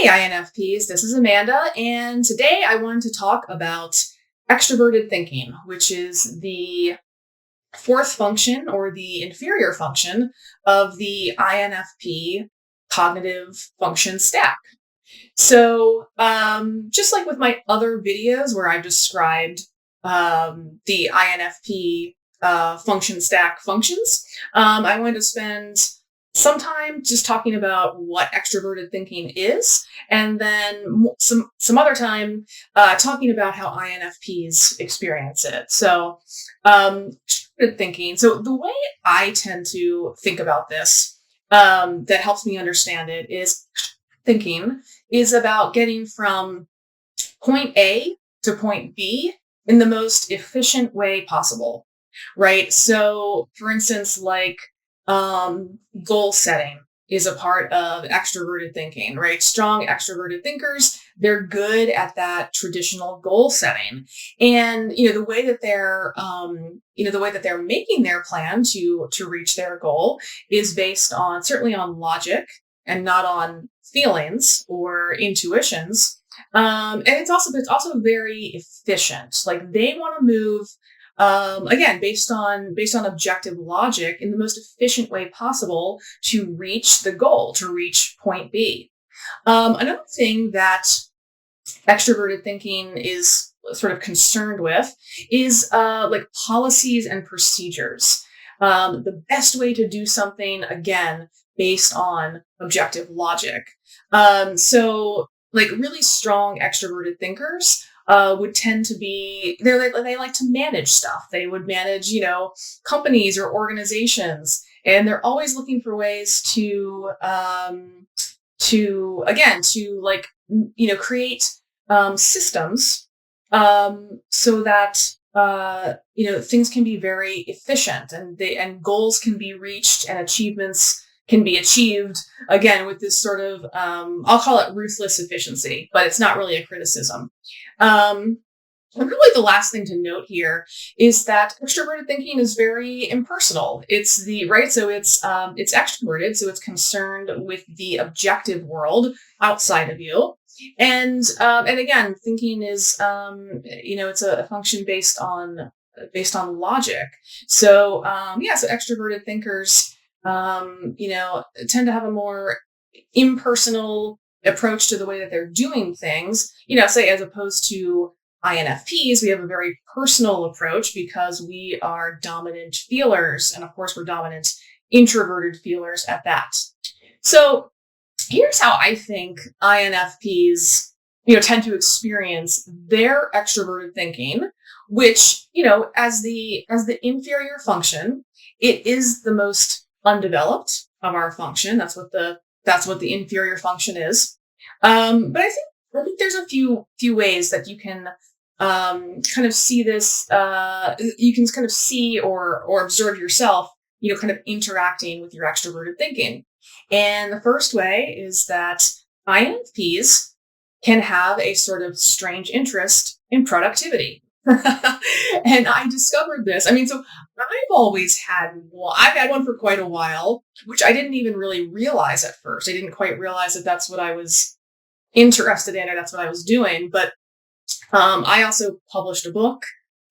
Hey, INFPs, this is Amanda, and today I wanted to talk about extroverted thinking, which is the fourth function or the inferior function of the INFP cognitive function stack. So, just like with my other videos where I've described the INFP function stack functions, I wanted to spend some time just talking about what extroverted thinking is, and then some other time talking about how INFPs experience it. So, extroverted thinking. So the way I tend to think about this that helps me understand it is thinking is about getting from point A to point B in the most efficient way possible, right? So, for instance, like goal setting is a part of extroverted thinking, right? Strong extroverted thinkers, they're good at that traditional goal setting. And, the way that they're making their plan to reach their goal is based on, certainly on logic and not on feelings or intuitions. And it's also very efficient. Like they want to move again, based on objective logic in the most efficient way possible to reach the goal, to reach point B. Another thing that extroverted thinking is sort of concerned with is like policies and procedures. The best way to do something, again, based on objective logic. So like really strong extroverted thinkers would tend to be, they like to manage stuff. They would manage, companies or organizations, and they're always looking for ways to like, create systems so that things can be very efficient and goals can be reached and achievements can be achieved, again, with this sort of, I'll call it ruthless efficiency, but it's not really a criticism. And really the last thing to note here is that extroverted thinking is very impersonal. It's so it's extroverted, so it's concerned with the objective world outside of you. And again, thinking is, it's a function based on logic. So, so extroverted thinkers, tend to have a more impersonal approach to the way that they're doing things, say as opposed to INFPs, we have a very personal approach because we are dominant feelers. And of course, we're dominant introverted feelers at that. So here's how I think INFPs, tend to experience their extroverted thinking, which, as the inferior function, it is the most undeveloped of our function. That's what the inferior function is. But I think there's a few ways that you can kind of see this. You can kind of see or observe yourself, kind of interacting with your extroverted thinking. And the first way is that INFPs can have a sort of strange interest in productivity. And I discovered this. So I've had one for quite a while, which I didn't even really realize at first. I didn't quite realize that that's what I was interested in or that's what I was doing. But I also published a book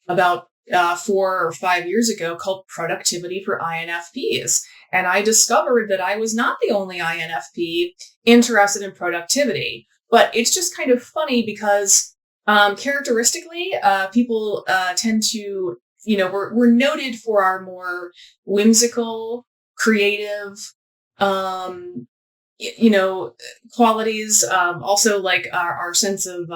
about 4 or 5 years ago called Productivity for INFPs. And I discovered that I was not the only INFP interested in productivity. But it's just kind of funny because characteristically, people tend to, we're noted for our more whimsical, creative, qualities. Also, like our sense of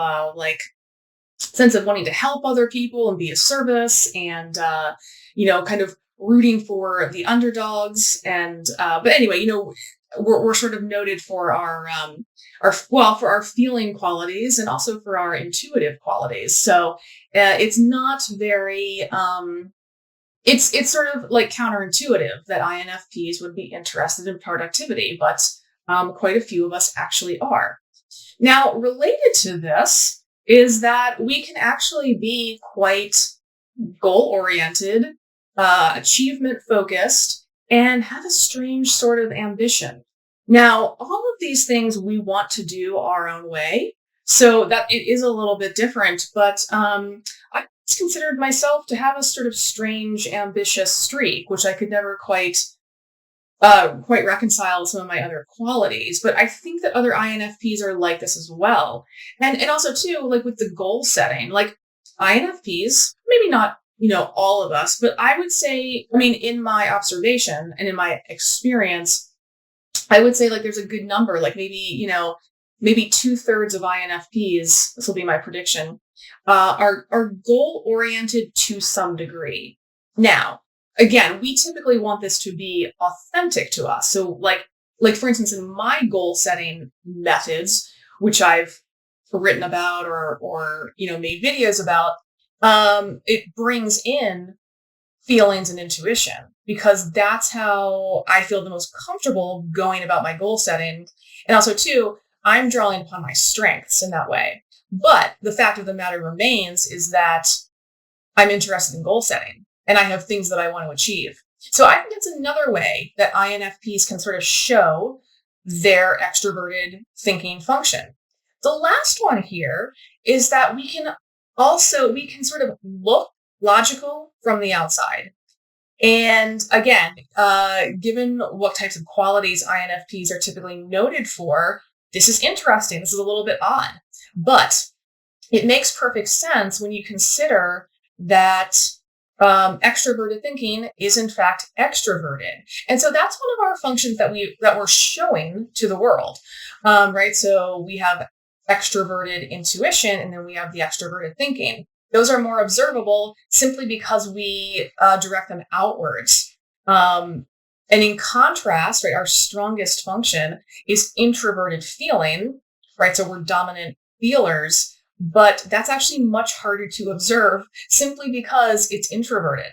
wanting to help other people and be of service, and kind of rooting for the underdogs. And but anyway, we're sort of noted for our feeling qualities and also for our intuitive qualities. So it's not very, it's sort of like counterintuitive that INFPs would be interested in productivity, but quite a few of us actually are. Now, related to this is that we can actually be quite goal-oriented, achievement-focused, and have a strange sort of ambition. Now, all of these things we want to do our own way, so that it is a little bit different, but I always considered myself to have a sort of strange, ambitious streak, which I could never quite reconcile with some of my other qualities. But I think that other INFPs are like this as well. And also too, like with the goal setting, like INFPs, maybe not, all of us, but I would say, I mean, in my observation and in my experience, I would say like there's a good number, like maybe 2/3 of INFPs, this will be my prediction, are goal oriented to some degree. Now, again, we typically want this to be authentic to us. So like for instance, in my goal setting methods, which I've written about or made videos about, it brings in feelings and intuition because that's how I feel the most comfortable going about my goal setting. And also too, I'm drawing upon my strengths in that way. But the fact of the matter remains is that I'm interested in goal setting and I have things that I want to achieve. So I think it's another way that INFPs can sort of show their extroverted thinking function. The last one here is that we can sort of look logical from the outside. And again, given what types of qualities INFPs are typically noted for, this is interesting. This is a little bit odd, but it makes perfect sense when you consider that extroverted thinking is in fact extroverted. And so that's one of our functions that we're showing to the world, right? So we have extroverted intuition, and then we have the extroverted thinking. Those are more observable simply because we direct them outwards. And in contrast, right, our strongest function is introverted feeling, right? So we're dominant feelers, but that's actually much harder to observe simply because it's introverted.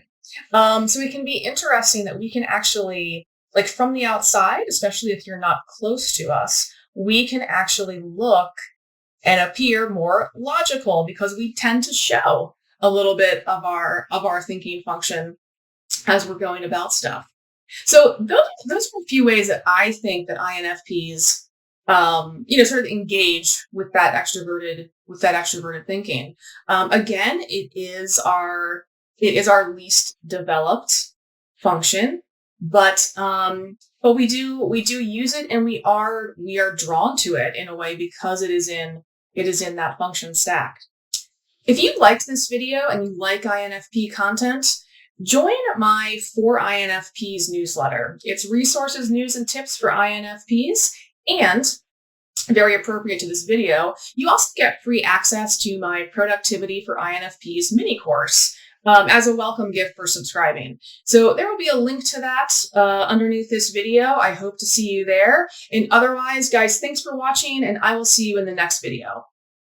So it can be interesting that we can actually, like from the outside, especially if you're not close to us, we can actually look and appear more logical because we tend to show a little bit of our thinking function as we're going about stuff. So those are a few ways that I think that INFPs, sort of engage with that extroverted thinking. Again, it is our least developed function, but we do use it, and we are drawn to it in a way because it is in that function stack. If you liked this video and you like INFP content, join my For INFPs newsletter. It's resources, news, and tips for INFPs, and very appropriate to this video, you also get free access to my Productivity for INFPs mini course as a welcome gift for subscribing. So there will be a link to that underneath this video. I hope to see you there. And otherwise, guys, thanks for watching, and I will see you in the next video.